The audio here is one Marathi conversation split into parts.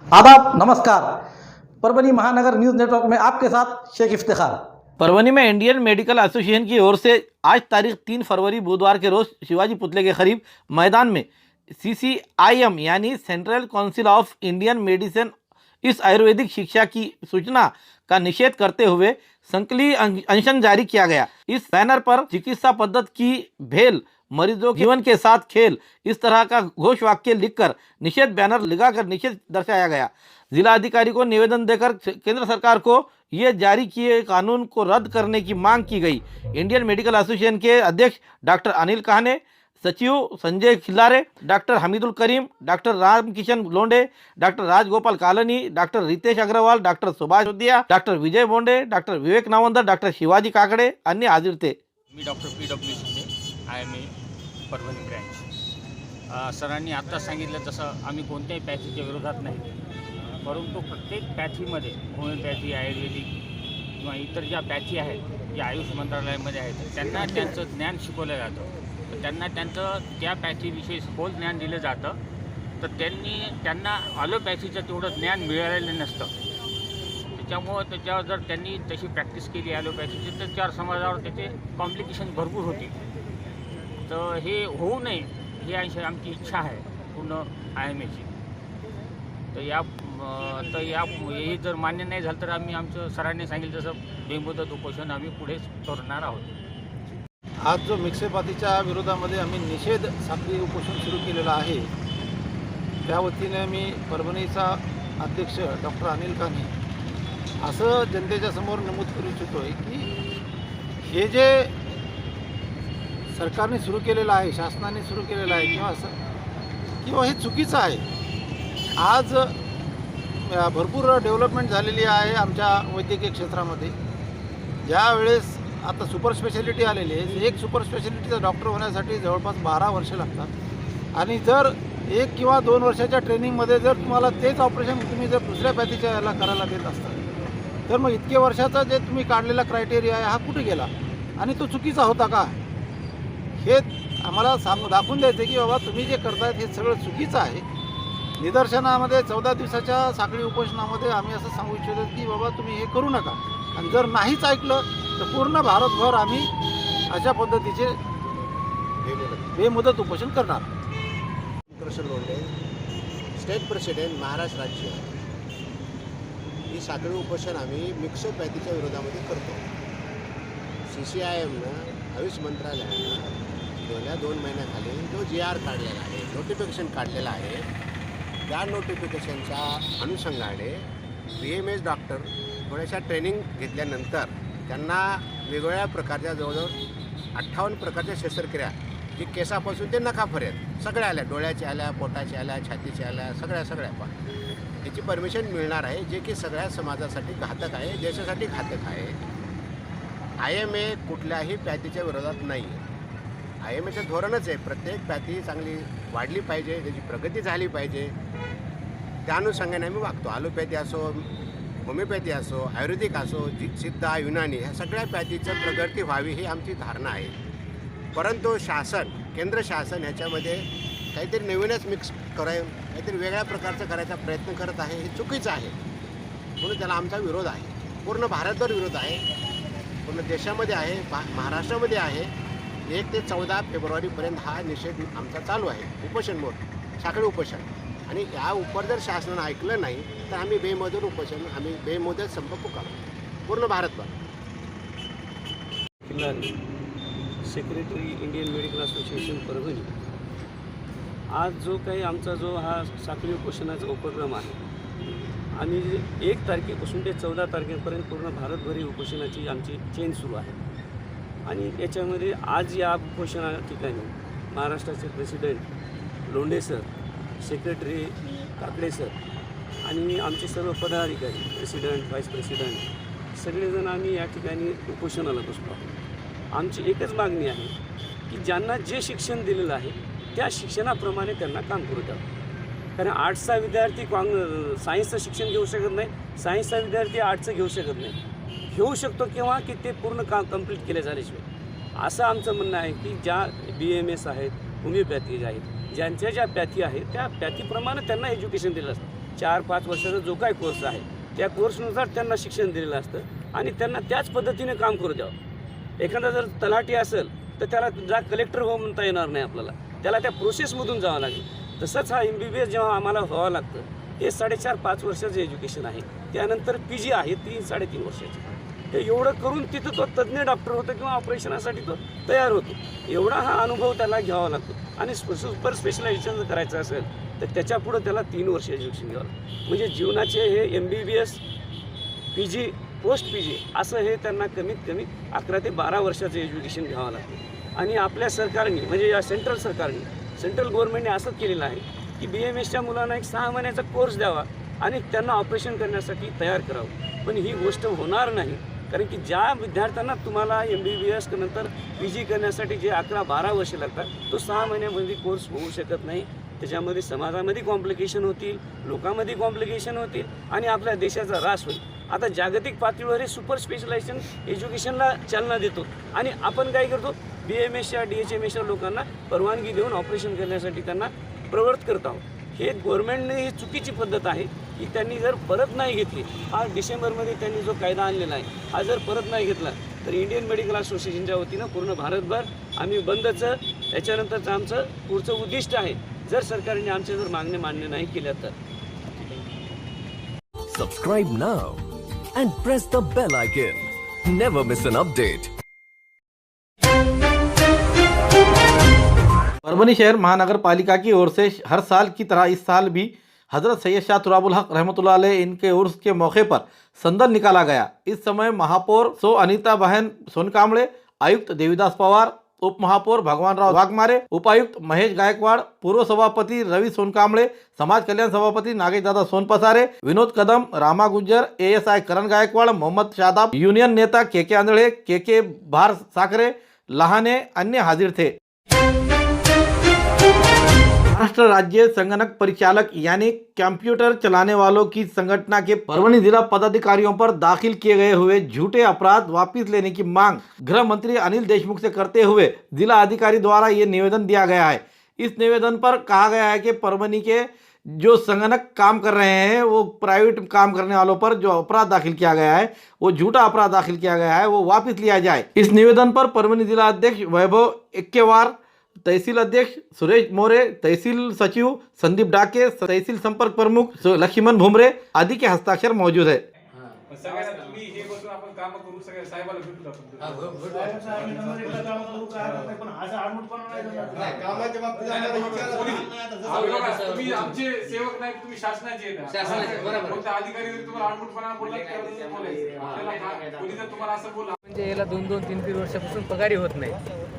आदाब, नमस्कार। परभनी महानगर न्यूज़ नेटवर्क में आपके साथ शेख इफ्तिखार। परभनी में इंडियन मेडिकल एसोसिएशन की ओर से आज तारीख 3 फरवरी बुधवार के रोज शिवाजी पुतले के करीब मैदान में CCIM यानी central council of Indian medicine इस आयुर्वेदिक शिक्षा की सूचना का निषेध करते हुए संकल्प अनशन जारी किया गया। इस बैनर पर चिकित्सा पद्धति की भेल, मरीजों के जीवन के साथ खेल, इस तरह का घोष वाक्य लिखकर निषेध बैनर लगाकर निषेध दर्शाया गया। जिला अधिकारी को निवेदन देकर केंद्र सरकार को ये जारी किए कानून को रद्द करने की मांग की गई। इंडियन मेडिकल एसोसिएशन के अध्यक्ष डॉक्टर अनिल कहने, सचिव Sanjay Khillare, doctor Hamidul Karim, doctor Ramkishan Londe, doctor Rajgopal Kalani, doctor Ritesh Agrawal, doctor Subhash Jodiya, doctor Vijay Bonde, doctor Vivek Navandar, doctor Shivaji Kakade अन्य हाजीर थे। मी doctor PW Shinde, IMA Parbhani branch. सरांनी आत्ता सांगितलं तसं आम्ही कोणत्याही पॅथीच्या विरोधात नाही, परंतु प्रत्येक पॅथीमध्ये होमिओपॅथी, आयुर्वेदिक किंवा इतर ज्या पॅथी आहेत ज्या आयुष मंत्रालयामध्ये आहेत त्यांना त्यांचं ज्ञान शिकवलं जातं, तर त्यांना त्यांचं त्या पॅथीविषयी सखोल ज्ञान दिलं जातं, तर त्यांना ॲलोपॅथीचं तेवढं ज्ञान मिळालेलं नसतं। त्याच्यामुळं त्याच्यावर जर त्यांनी तशी प्रॅक्टिस केली ॲलोपॅथीची तर चार समाजावर त्याचे कॉम्प्लिकेशन भरपूर होते। तर हे होऊ नये ही आमची इच्छा आहे पूर्ण IMAची। तर हे जर मान्य नाही झालं तर आम्ही आमचं सरांनी सांगितलं तसं बेमुदत उपोषण आम्ही पुढे करणार आहोत। आज जो मिक्सेपातीच्या विरोधामध्ये आम्ही निषेध साखळी उपोषण सुरू केलेलं आहे, त्या वतीने मी परभणीचा अध्यक्ष डॉक्टर अनिल काने असं जनतेच्या समोर नमूद करू इच्छितो आहे की हे जे सरकारने सुरू केलेलं आहे, शासनाने सुरू केलेलं आहे किंवा हे चुकीचं आहे। आज भरपूर डेव्हलपमेंट झालेली आहे आमच्या वैद्यकीय क्षेत्रामध्ये। ज्यावेळेस आता सुपर स्पेशालिटी आलेली आहे, एक सुपर स्पेशालिटीचा डॉक्टर होण्यासाठी जवळपास 12 वर्ष लागतात आणि जर 1 किंवा 2 वर्षाच्या ट्रेनिंगमध्ये जर तुम्हाला तेच ऑपरेशन तुम्ही जर दुसऱ्या पॅथीच्या याला करायला देत असता तर मग इतके वर्षाचा जे तुम्ही काढलेला क्रायटेरिया आहे हा कुठे गेला आणि तो चुकीचा होता का, हे आम्हाला दाखवून द्यायचं की बाबा तुम्ही जे करतायत हे सगळं चुकीचं आहे। निदर्शनामध्ये 14 दिवसाच्या साखळी उपोषणामध्ये आम्ही असं सांगू इच्छितो की बाबा तुम्ही हे करू नका, आणि जर नाहीच ऐकलं तर पूर्ण भारतभर आम्ही अशा पद्धतीचे बेमुदत उपोषण करणार। कृष्ण लोंढे, स्टेट प्रेसिडेंट, महाराष्ट्र राज्य। ही साखळी उपोषण आम्ही मिक्सोपॅथीच्या विरोधामध्ये करतो। CCIMनं आयुष मंत्रालयानं गेल्या 2 महिन्याखाली जो GR काढलेला आहे, नोटिफिकेशन काढलेलं आहे, त्या नोटिफिकेशनच्या अनुषंगाने BMS डॉक्टर थोड्याशा ट्रेनिंग घेतल्यानंतर त्यांना वेगवेगळ्या प्रकारच्या जवळजवळ 58 प्रकारच्या शस्त्रक्रिया जी केसापासून ते नखापर्यंत सगळ्या आल्या, डोळ्याच्या आल्या, पोटाच्या आल्या, छातीच्या आल्या, सगळ्या याची परमिशन मिळणार आहे, जे की सगळ्या समाजासाठी घातक आहे, देशासाठी घातक आहे। IMA कुठल्याही पॅथीच्या विरोधात नाही आहे। IMAचं धोरणच आहे प्रत्येक पॅथी चांगली वाढली पाहिजे, त्याची प्रगती झाली पाहिजे, त्या अनुषंगाने आम्ही वागतो। ॲलोपॅथी असो, होमिओपॅथी असो, आयुर्वेदिक असो, सिद्ध, युनानी ह्या सगळ्या पॅथीचं प्रगती व्हावी ही आमची धारणा आहे। परंतु केंद्र शासन ह्याच्यामध्ये काहीतरी नवीनच मिक्स काहीतरी वेगळ्या प्रकारचं करायचा प्रयत्न करत आहे, हे चुकीचं आहे, म्हणून त्याला आमचा विरोध आहे। पूर्ण भारतभर विरोध आहे, पूर्ण देशामध्ये आहे, महाराष्ट्रामध्ये आहे। 1 ते 14 फेब्रुवारीपर्यंत हा निषेध आमचा चालू आहे, उपोषण साखळी उपोषण। आणि या उपर जर शासनानं ऐकलं नाही तर आम्ही बेमुदत संप पुकारू पूर्ण भारतभर। Secretary Indian medical association Parbhani. आज जो काही आमचा जो हा साखळी उपोषणाचा उपक्रम आहे, आम्ही 1 तारखेपासून ते 14 तारखेपर्यंत पूर्ण भारतभर उपोषणाची आमची चेन सुरू आहे। आणि याच्यामध्ये आज या उपोषणा ठिकाणी महाराष्ट्राचे president Londhe sir, secretary Kakade sir आणि आमचे सर्व पदाधिकारी, प्रेसिडेंट, व्हाईस प्रेसिडेंट सगळेजण आम्ही या ठिकाणी उपोषणाला बसलो आहोत। आमची एकच मागणी आहे की ज्यांना जे शिक्षण दिलेलं आहे त्या शिक्षणाप्रमाणे त्यांना काम करू द्यावं। कारण आर्ट्सचा विद्यार्थी सायन्सचं शिक्षण घेऊ शकत नाही, सायन्सचा विद्यार्थी आर्ट्सचं घेऊ शकत नाही। घेऊ शकतो केव्हा की ते पूर्ण कंप्लीट केले झाल्याशिवाय। असं आमचं म्हणणं आहे की ज्या BMS आहेत, होमिओपॅथी आहेत, ज्यांच्या ज्या पॅथी आहेत त्या पॅथीप्रमाणे त्यांना एज्युकेशन दिलं असतं। 4-5 वर्षाचा जो काही कोर्स आहे त्या कोर्सनुसार त्यांना शिक्षण दिलेलं असतं आणि त्यांना त्याच पद्धतीने काम करू द्यावं. एखादा जर तलाठी असेल तर त्याला कलेक्टर हो म्हणता येणार नाही आपल्याला, त्याला त्या प्रोसेसमधून जावं लागेल. तसंच हा MBBS जेव्हा आम्हाला व्हावं लागतं हे 4.5-5 वर्षाचं एज्युकेशन आहे. त्यानंतर PG आहे 3-3.5 वर्षाची. हे एवढं करून तिथं तो तज्ज्ञ डॉक्टर होतो किंवा ऑपरेशनासाठी तो तयार होतो. एवढा हा अनुभव त्याला घ्यावा लागतो. आणि सुपर स्पेशलायझेशन जर करायचं असेल तर त्याच्यापुढं त्याला 3 वर्ष एज्युकेशन घ्यावं लागतं. म्हणजे जीवनाचे हे MBBS, PG, पोस्ट PG असं हे त्यांना कमीत कमी 11 ते 12 वर्षाचं एज्युकेशन घ्यावं लागतं. आणि आपल्या सरकारने म्हणजे या सेंट्रल गव्हर्नमेंटने असंच केलेलं आहे की BMSच्या मुलांना एक 6 महिन्याचा कोर्स द्यावा आणि त्यांना ऑपरेशन करण्यासाठी तयार करावं. पण ही गोष्ट होणार नाही, कारण की ज्या विद्यार्थ्यांना तुम्हाला MBBS नंतर PG करण्यासाठी जे 11-12 वर्ष लागतात तो 6 महिन्यामध्ये कोर्स होऊ शकत नाही. त्याच्यामध्ये समाजामध्ये कॉम्प्लिकेशन होतील, लोकांमध्ये कॉम्प्लिकेशन होतील आणि आपल्या देशाचा ऱ्हास होईल. आता जागतिक पातळीवर हे सुपर स्पेशलायझेशन एज्युकेशनला चालना देतो आणि आपण काय करतो BMSच्या DHMSच्या लोकांना परवानगी देऊन ऑपरेशन करण्यासाठी त्यांना प्रवृत्त करत आहोत. हे गव्हर्नमेंटने ही चुकीची पद्धत आहे की त्यांनी जर परत नाही घेतली, आज डिसेंबरमध्ये त्यांनी जो कायदा आणलेला आहे हा जर परत नाही घेतला तर इंडियन मेडिकल असोसिएशनच्या वतीनं पूर्ण भारतभर आम्ही बंदचं याच्यानंतरचं आमचं पुढचं उद्दिष्ट आहे जर सरकारने आमच्या जर मागण्या मान्य नाही केल्या तर. Subscribe now and press the bell icon. Never miss an update. Parbhani शहर महानगर पालिका की ओर से हर साल की तरह इस साल भी हजरत सैयद शाह तुराबुल हक रहमतुल्लाह अलैह इनके उर्स के मौके पर संदन निकाला गया. इस समय महापौर सो अनीता बहन सोनकामड़े, आयुक्त देवीदास पवार, उप महापौर भगवानराव वाघमारे, उपायुक्त महेश गायकवाड़, पूर्व सभापति रवि सोनकामड़े, समाज कल्याण सभापति नागेश दादा सोनपसारे, विनोद कदम, रामा गुज्जर, ASI करण गायकवाड़, मोहम्मद शादाब, यूनियन नेता KK आंधळे, KK भार साकरे, लहाने अन्य हाजिर थे. महाराष्ट्र राज्य संगणक परिचालक यानी कंप्यूटर चलाने वालों की संगठना के परभनी जिला पदाधिकारियों पर दाखिल किए गए हुए झूठे अपराध वापस लेने की मांग गृह मंत्री अनिल देशमुख से करते हुए जिला अधिकारी द्वारा ये निवेदन दिया गया है. इस निवेदन पर कहा गया है कि परभनी के जो संगणक काम कर रहे हैं वो प्राइवेट काम करने वालों पर जो अपराध दाखिल किया गया है, वो झूठा अपराध दाखिल किया गया है, वो वापस लिया जाए. इस निवेदन पर परभनी जिला अध्यक्ष वैभव इक्केवार, तहसील अध्यक्ष सुरेश मोरे, तहसील सचिव संदीप डाके, तहसील संपर्क प्रमुख लक्ष्मण भुमरे आदि के हस्ताक्षर मौजूद है. तुम्ही आमचे सेवक नाही, तुम्ही शासनाचे अधिकारी जर तुम्हाला आडमुठपणा बोलला कोणी जर तुम्हाला असं बोलला म्हणजे याला 2-2, 3-3 वर्षापासून पगारी होत नाही.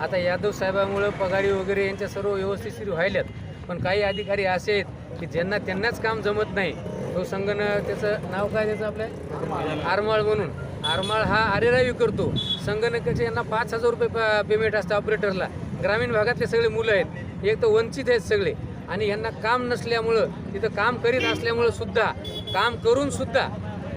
आता यादव साहेबांमुळे पगारी वगैरे यांच्या सर्व व्यवस्थित व्हायल्यात. पण काही अधिकारी असे आहेत की ज्यांना त्यांनाच काम जमत नाही. तो संगणक त्याचं नाव काय त्याचं आपल्या आरमाळ म्हणून, आरमाळ हा अरेरावी करतो. संगणकाचे यांना 5,000 रुपये पेमेंट असतं ऑपरेटरला. ग्रामीण भागातले सगळे मुलं आहेत, एक तर वंचित आहेत सगळे आणि यांना काम नसल्यामुळं तिथं काम करीत असल्यामुळं सुद्धा काम करून सुद्धा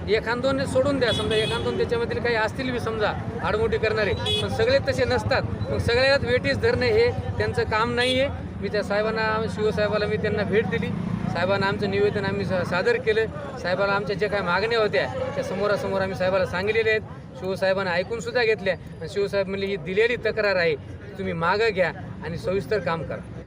एखादोने सोडून द्या, समजा एखादोन त्याच्यामधील काही असतील बी समजा आडमोठी करणारे, पण सगळे तसे नसतात. मग सगळ्यात वेटीस धरणे हे त्यांचं काम नाही आहे. मी त्या साहेबांना, शिवसाहेबाला मी त्यांना भेट दिली. साहेबांना आमचं निवेदन आम्ही सादर केलं. साहेबाला आमच्या ज्या काही मागण्या होत्या त्या समोरासमोर आम्ही साहेबाला सांगितलेल्या आहेत. शिवसाहेबांना ऐकून सुद्धा घेतल्या. शिवसाहेब म्हणले ही दिलेली तक्रार आहे, तुम्ही मागं घ्या आणि सविस्तर काम करा.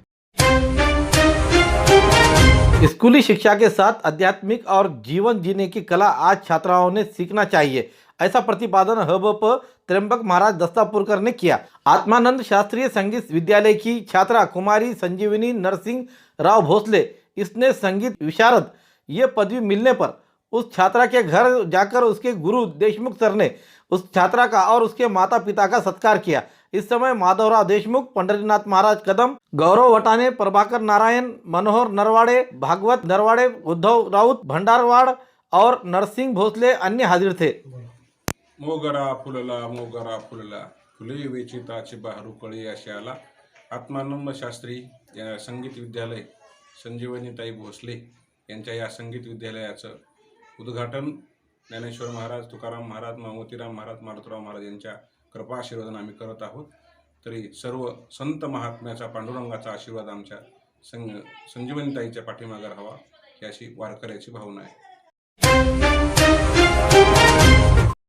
स्कूली शिक्षा के साथ आध्यात्मिक और जीवन जीने की कला आज छात्राओं ने सीखना चाहिए, ऐसा प्रतिपादन हबप त्र्यंबक महाराज दस्तापुरकर ने किया. आत्मानंद शास्त्रीय संगीत विद्यालय की छात्रा कुमारी संजीवनी नरसिंह राव भोसले, इसने संगीत विशारद ये पदवी मिलने पर उस छात्रा के घर जाकर उसके गुरु देशमुख सर ने उस छात्रा का और उसके माता पिता का सत्कार किया. इस समय माधवराव देशमुख, पंडरीनाथ महाराज कदम, गौरव वटाने, प्रभाकर नारायण, मनोहर नरवाड़े, भागवत नरवाड़े, उद्धव राउत भंडारवाड़ और नरसिंह भोसले अन्य हाजिर थे. मोगरा फुलला फुले वेचिताची बहरू कळी आशाला. आत्मानंद शास्त्री या संगीत विद्यालय संजीवनीताई भोसले यांच्या या संगीत विद्यालयाचं उद्घाटन ज्ञानेश्वर महाराज, तुकाराम महाराज, मोतीराम महाराज, मारुतराव महाराज यांच्या कृपा आशीर्वादाने आम्ही करत आहोत. तरी सर्व संत महात्म्याचा पांडुरंगाचा आशीर्वाद आमच्या संजीवनीताईच्या पाठीमागे राहावा ही अशी वारकऱ्याची भावना आहे.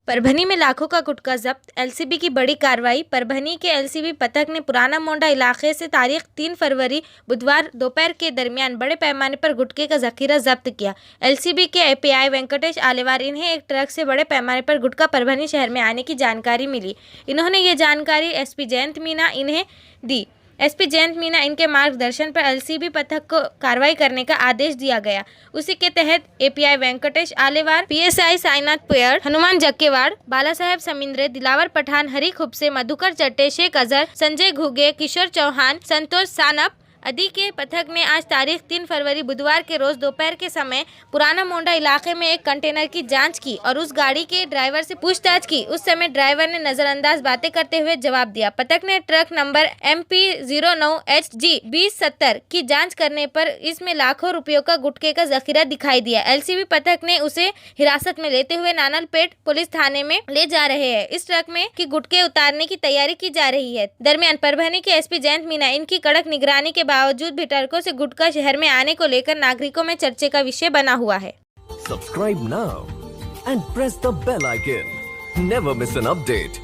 परभनी में लाखों का गुटखा जब्त, एलसीबी की बड़ी कार्रवाई। परभनी के एलसीबी पथक ने पुराना मोंडा इलाके से तारीख 3 फरवरी बुधवार दोपहर के दरमियान बड़े पैमाने पर गुटखे का जखीरा जब्त किया। एलसीबी के एपीआई वेंकटेश आलेवार इन्हें एक ट्रक से बड़े पैमाने पर गुटखा परभनी शहर में आने की जानकारी मिली। इन्होंने ये जानकारी एसपी जयंत मीना इन्हें दी। एसपी जयंत मीना इनके मार्गदर्शन पर एलसीबी पथक को कार्रवाई करने का आदेश दिया गया। उसी के तहत एपीआई वेंकटेश आलेवार, पीएसआई साईनाथ पुयर, हनुमान जक्केवाड़, बाला साहेब समिंद्रे, दिलावर पठान, हरी खुबसे, मधुकर चट्टे, शेख अजहर, संजय घुगे, किशोर चौहान, संतोष सानप आदि के पथक ने आज तारीख 3 फरवरी बुधवार के रोज दोपहर के समय पुराना मोंडा इलाके में एक कंटेनर की जांच की और उस गाड़ी के ड्राइवर से पूछताछ की। उस समय ड्राइवर ने नजरअंदाज बातें करते हुए जवाब दिया। पथक ने ट्रक नंबर MP09HG 2070 की जांच करने पर इसमें लाखों रुपयों का गुटखे का जखीरा दिखाई दिया। एलसीबी पथक ने उसे हिरासत में लेते हुए नानलपेट पुलिस थाने में ले जा रहे हैं। इस ट्रक में की गुटखे उतारने की तैयारी की जा रही है। दरमियान परभनी के एसपी जयंत मीना इनकी कड़क निगरानी के बावजूद भी ट्रकों से गुटखा शहर में आने को लेकर नागरिकों में चर्चे का विषय बना हुआ है। Subscribe now and press the bell icon. Never miss an update.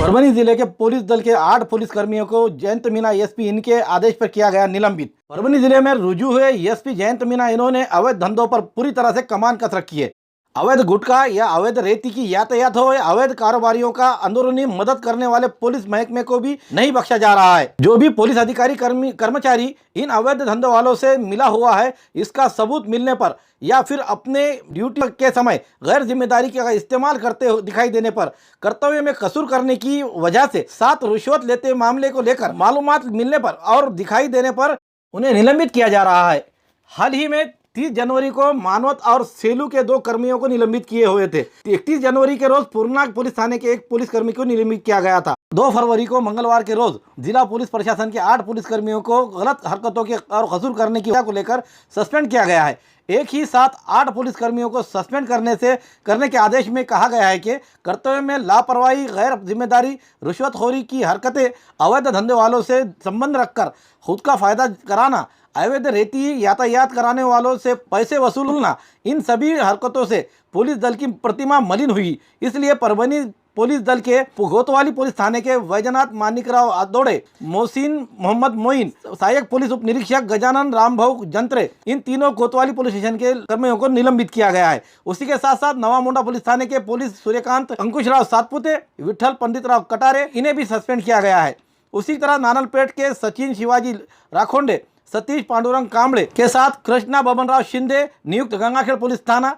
Parbhani जिले के पुलिस दल के 8 पुलिस कर्मियों को जयंत मीना एसपी इनके आदेश पर किया गया निलंबित। परभनी जिले में रुजू हुए एसपी जयंत मीना इन्होंने अवैध धंधों पर पूरी तरह से कमान कस रखी है। अवैध गुटखा या अवैध रेती की यातायात हो या अवैध कारोबारियों का अंदरूनी मदद करने वाले पुलिस महकमे को भी नहीं बख्शा जा रहा है। जो भी पुलिस अधिकारी कर्मचारी इन अवैध धंधों वालों से मिला हुआ है, इसका सबूत मिलने पर या फिर अपने ड्यूटी के समय गैर जिम्मेदारी का इस्तेमाल करते दिखाई देने पर कर्तव्य में कसूर करने की वजह से साथ रिश्वत लेते मामले को लेकर मालूमात मिलने पर और दिखाई देने पर उन्हें निलंबित किया जा रहा है। हाल ही में 30 जनवरी को मानवत और सेलू के 2 कर्मियों को निलंबित किए हुए थे। 31 जनवरी के रोज पूर्णा पुलिस थाने के एक पुलिसकर्मी को निलंबित किया गया था। 2 फरवरी को मंगलवार के रोज जिला पुलिस प्रशासन के 8 पुलिसकर्मियों को गलत हरकतों के और कसूर करने की वजह को लेकर सस्पेंड किया गया है। एक ही साथ 8 पुलिसकर्मियों को सस्पेंड करने के आदेश में कहा गया है कि कर्तव्य में लापरवाही, गैर जिम्मेदारी, रिश्वतखोरी की हरकतें, अवैध धंधे वालों से संबंध रखकर खुद का फायदा कराना, अवैध रेती यातायात कराने वालों से पैसे वसूलना, इन सभी हरकतों से पुलिस दल की प्रतिमा मलिन हुई। इसलिए परभनी पुलिस दल के गोतवाली पुलिस थाने के वैजनाथ मानिकराव आदोड़े, मोहसिन मोहम्मद मोइन, सहायक पुलिस उप निरीक्षक गजानन रामभाऊ जंत्रे, इन तीनों कोतवाली पुलिस स्टेशन के कर्मियों को निलंबित किया गया है। उसी के साथ साथ नवा मोंडा पुलिस थाने के पुलिस सूर्यकांत अंकुशराव सातपुते, विठल पंडितराव कटारे, इन्हें भी सस्पेंड किया गया है। उसी तरह नानलपेट के सचिन शिवाजी राखोंडे, सतीश पांडुरंग कांबळे के साथ कृष्णा बबनराव शिंदे नियुक्त गंगाखेड़ पुलिस थाना,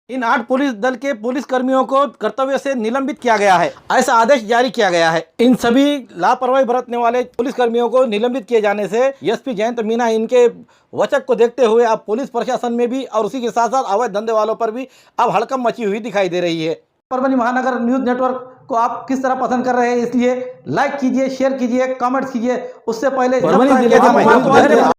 इन 8 पुलिस दल के पुलिस कर्मियों को कर्तव्य से निलंबित किया गया है, ऐसा आदेश जारी किया गया है। इन सभी लापरवाही बरतने वाले पुलिस कर्मियों को निलंबित किए जाने से एसपी जयंत मीना इनके वचक को देखते हुए अब पुलिस प्रशासन में भी और उसी के साथ साथ अवैध धंधे वालों पर भी अब हड़कंप मची हुई दिखाई दे रही है। परभनी महानगर न्यूज़ नेटवर्क को आप किस तरह पसंद कर रहे हैं, इसलिए लाइक कीजिए, शेयर कीजिए, कमेंट्स कीजिए। उससे पहले